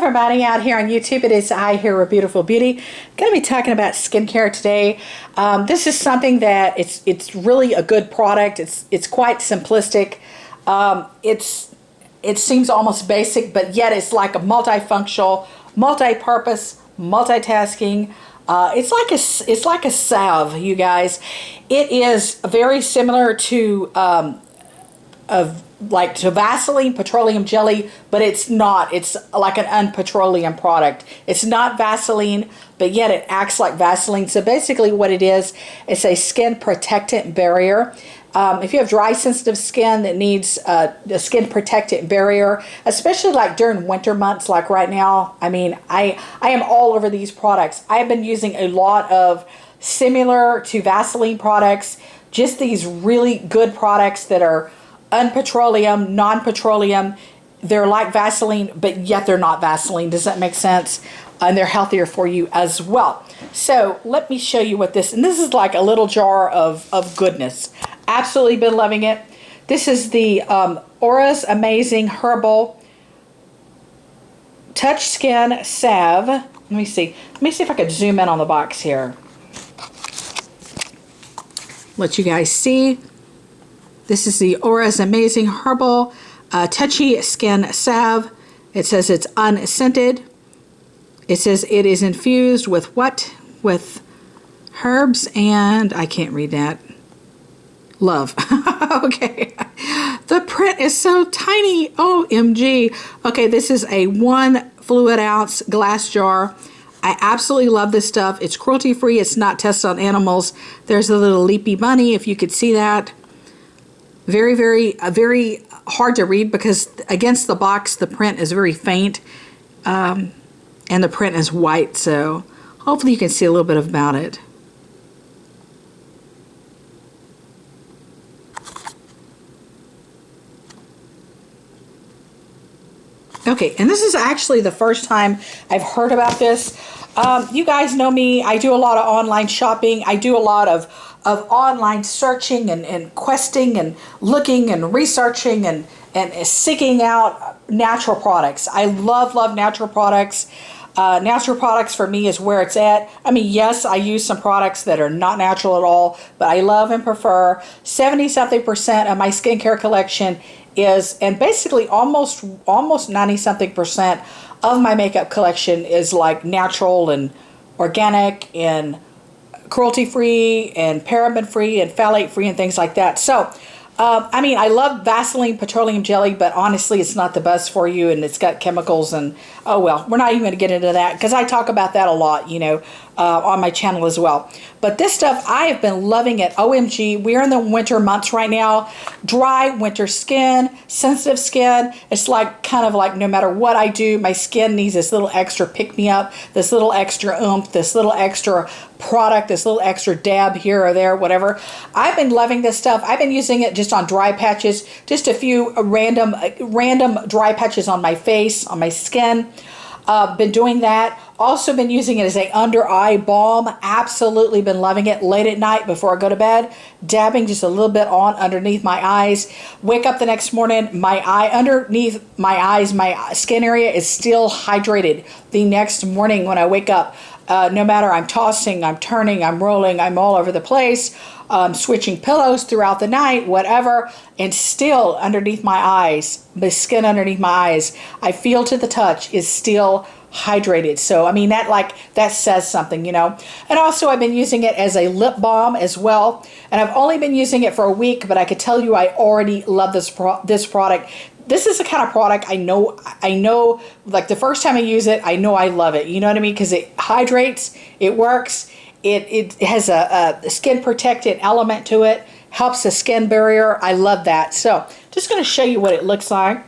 everybody out here on YouTube. It is I here with Beautiful Beauty. Going to be talking about skincare today. This is something that it's really a good product. It's quite simplistic. It seems almost basic, but yet it's like a multifunctional, multi-purpose, multitasking. It's like a salve, you guys. It is very similar to to Vaseline petroleum jelly, but it's not. It's like an unpetroleum product. It's not Vaseline, but yet it acts like Vaseline. So basically what it is, it's a skin protectant barrier. If you have dry, sensitive skin that needs a skin protectant barrier, especially like during winter months, like right now, I mean, I am all over these products. I have been using a lot of similar to Vaseline products, just these really good products that are unpetroleum, non-petroleum. They're like Vaseline, but yet they're not Vaseline. Does that make sense? And they're healthier for you as well. So let me show you what this, and this is like a little jar of goodness. Absolutely been loving it. This is the ORA'S Amazing Herbal Touch Skin Salve. Let me see if I could zoom in on the box here. Let you guys see. This is the ORA'S Amazing Herbal Touchy Skin Salve. It says it's unscented. It says it is infused with what? With herbs and I can't read that. Love. Okay. The print is so tiny. OMG. Okay, this is a 1 fluid ounce glass jar. I absolutely love this stuff. It's cruelty free. It's not tested on animals. There's a little leapy bunny, if you could see that. Very, very hard to read because against the box, the print is very faint. And the print is white, so hopefully you can see a little bit about it. Okay, and this is actually the first time I've heard about this. You guys know me. I do a lot of online shopping. I do a lot of online searching and questing and looking and researching and seeking out natural products. I love natural products. Natural products for me is where it's at. I mean, yes, I use some products that are not natural at all, but I love and prefer 70-something% of my skincare collection is, and basically almost 90-something% of my makeup collection is like natural and organic and cruelty-free and paraben-free and phthalate-free and things like that. So, I mean, I love Vaseline petroleum jelly, but honestly, it's not the best for you, and it's got chemicals, and oh well, we're not even going to get into that because I talk about that a lot, you know, on my channel as well. But this stuff, I have been loving it. OMG, we're in the winter months right now. Dry winter skin, sensitive skin. It's like kind of like no matter what I do, my skin needs this little extra pick-me-up, this little extra oomph, this little extra product, this little extra dab here or there, whatever. I've been loving this stuff. I've been using it just on dry patches, just a few random dry patches on my face, on my skin. Been doing that. Also been using it as a under eye balm. Absolutely been loving it late at night before I go to bed. Dabbing just a little bit on underneath my eyes. Wake up the next morning, my eye underneath my eyes, my skin area is still hydrated. The next morning when I wake up, no matter I'm tossing, I'm turning, I'm rolling, I'm all over the place, switching pillows throughout the night, whatever, and still underneath my eyes, the skin underneath my eyes, I feel to the touch is still hydrated. So I mean that says something, you know. And also I've been using it as a lip balm as well, and I've only been using it for a week, but I could tell you I already love this product. This is the kind of product I know, like the first time I use it, I know I love it. You know what I mean? Because it hydrates, it works, it has a skin protectant element to it, helps the skin barrier. I love that. So just going to show you what it looks like.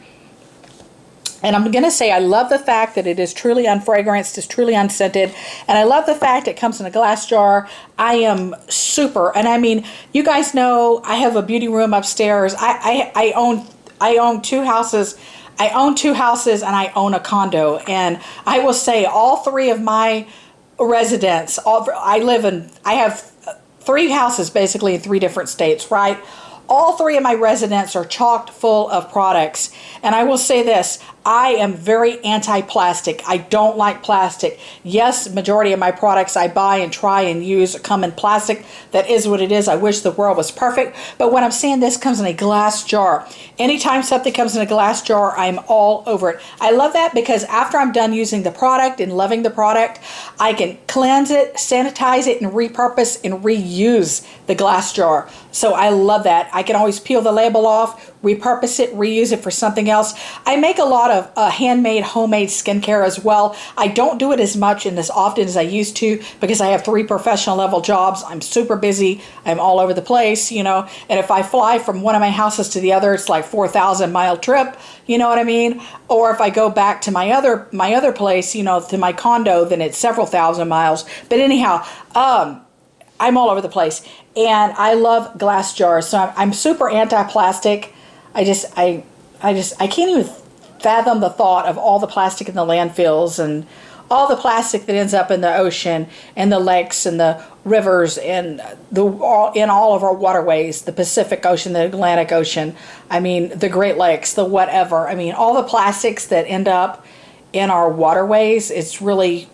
And I'm going to say I love the fact that it is truly unfragranced, it's truly unscented, and I love the fact it comes in a glass jar. I am super, and I mean, you guys know I have a beauty room upstairs. I own 2 houses. I own 2 houses and I own a condo. And I will say all 3 of my residents, I have 3 houses basically in 3 different states, right? All 3 of my residents are chocked full of products. And I will say this, I am very anti-plastic. I don't like plastic. Yes, majority of my products I buy and try and use come in plastic. That is what it is. I wish the world was perfect. But when I'm saying this comes in a glass jar, anytime something comes in a glass jar, I'm all over it. I love that because after I'm done using the product and loving the product, I can cleanse it, sanitize it, and repurpose and reuse the glass jar. So I love that. I can always peel the label off, repurpose it, reuse it for something else. I make a lot of handmade, homemade skincare as well. I don't do it as much and as often as I used to because I have 3 professional level jobs. I'm super busy. I'm all over the place, you know, and if I fly from one of my houses to the other, it's like 4,000-mile trip, you know what I mean? Or if I go back to my other place, you know, to my condo, then it's several thousand miles. But anyhow, I'm all over the place, and I love glass jars. So I'm super anti-plastic. I can't even fathom the thought of all the plastic in the landfills and all the plastic that ends up in the ocean and the lakes and the rivers and in all of our waterways, the Pacific Ocean, the Atlantic Ocean, I mean, the Great Lakes, the whatever. I mean, all the plastics that end up in our waterways, it's really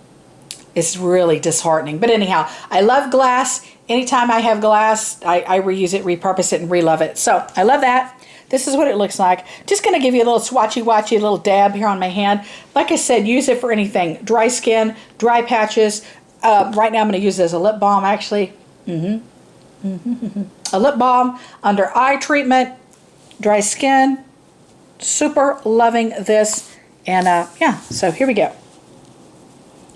disheartening. But anyhow, I love glass. Anytime I have glass, I reuse it, repurpose it, and relove it. So I love that. This is what it looks like. Just going to give you a little swatchy-watchy, a little dab here on my hand. Like I said, use it for anything. Dry skin, dry patches. Right now I'm going to use it as a lip balm, actually. A lip balm under eye treatment, dry skin. Super loving this. And yeah, so here we go.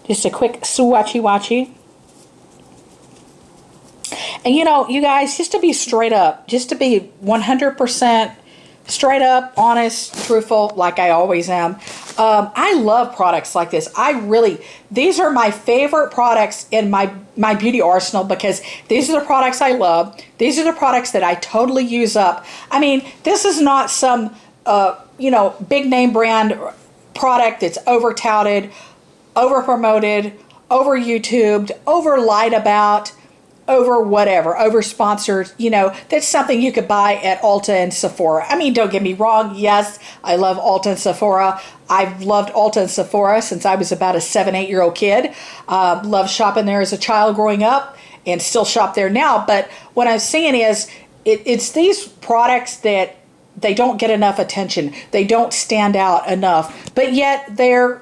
Just a quick swatchy-watchy. And you know, you guys, just to be straight up, just to be 100% straight up, honest, truthful, like I always am, I love products like this. These are my favorite products in my beauty arsenal because these are the products I love. These are the products that I totally use up. I mean, this is not some, you know, big name brand product that's over touted, over promoted, over YouTubed, over lied about, over whatever, over sponsored, you know, that's something you could buy at Ulta and Sephora. I mean, don't get me wrong. Yes, I love Ulta and Sephora. I've loved Ulta and Sephora since I was about a 7-8-year-old kid. Loved shopping there as a child growing up and still shop there now. But what I'm saying is it's these products that they don't get enough attention. They don't stand out enough, but yet they're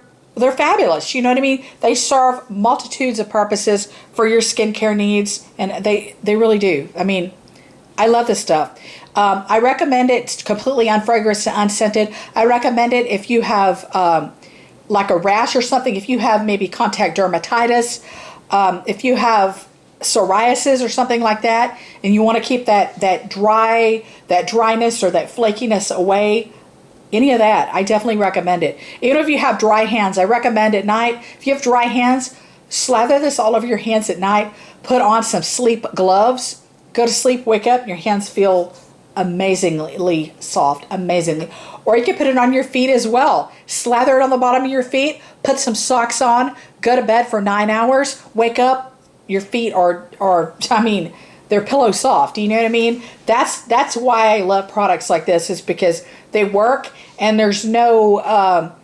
fabulous. You know what I mean? They serve multitudes of purposes for your skincare needs, and they really do. I mean, I love this stuff. I recommend it. It's completely unfragranced and unscented. I recommend it if you have like a rash or something, if you have maybe contact dermatitis, if you have psoriasis or something like that, and you want to keep that dryness or that flakiness away. Any of that, I definitely recommend it. Even if you have dry hands, I recommend at night. If you have dry hands, slather this all over your hands at night. Put on some sleep gloves. Go to sleep, wake up, and your hands feel amazingly soft, amazingly. Or you can put it on your feet as well. Slather it on the bottom of your feet. Put some socks on. Go to bed for 9 hours. Wake up, your feet are I mean, they're pillow soft. You know what I mean? That's why I love products like this, is because they work, and there's no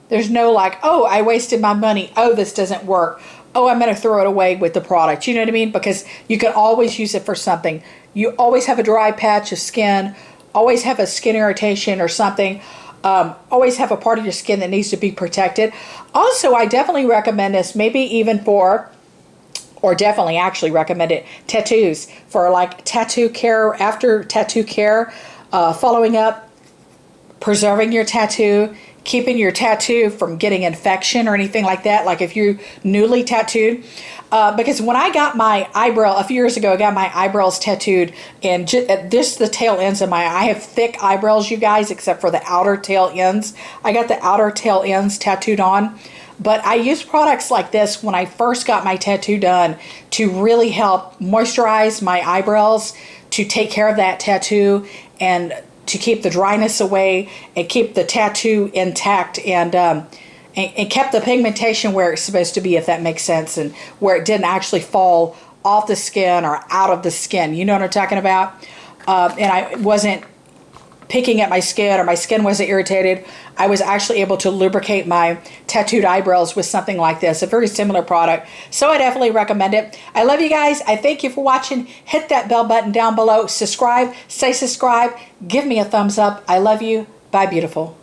like, oh, I wasted my money. Oh, this doesn't work. Oh, I'm going to throw it away with the product. You know what I mean? Because you can always use it for something. You always have a dry patch of skin, always have a skin irritation or something, always have a part of your skin that needs to be protected. Also, I definitely recommend this, maybe even for, or definitely actually recommend it, tattoos, for like tattoo care, after tattoo care, following up, preserving your tattoo, keeping your tattoo from getting infection or anything like that, like if you're newly tattooed. Because when I got my eyebrow, a few years ago, I got my eyebrows tattooed, and the tail ends of I have thick eyebrows, you guys, except for the outer tail ends. I got the outer tail ends tattooed on. But I used products like this when I first got my tattoo done to really help moisturize my eyebrows, to take care of that tattoo, and to keep the dryness away and keep the tattoo intact, and kept the pigmentation where it's supposed to be, if that makes sense, and where it didn't actually fall off the skin or out of the skin. You know what I'm talking about? And I wasn't picking at my skin or my skin wasn't irritated, I was actually able to lubricate my tattooed eyebrows with something like this, a very similar product. So I definitely recommend it. I love you guys. I thank you for watching. Hit that bell button down below. Subscribe, say subscribe, give me a thumbs up. I love you. Bye, beautiful.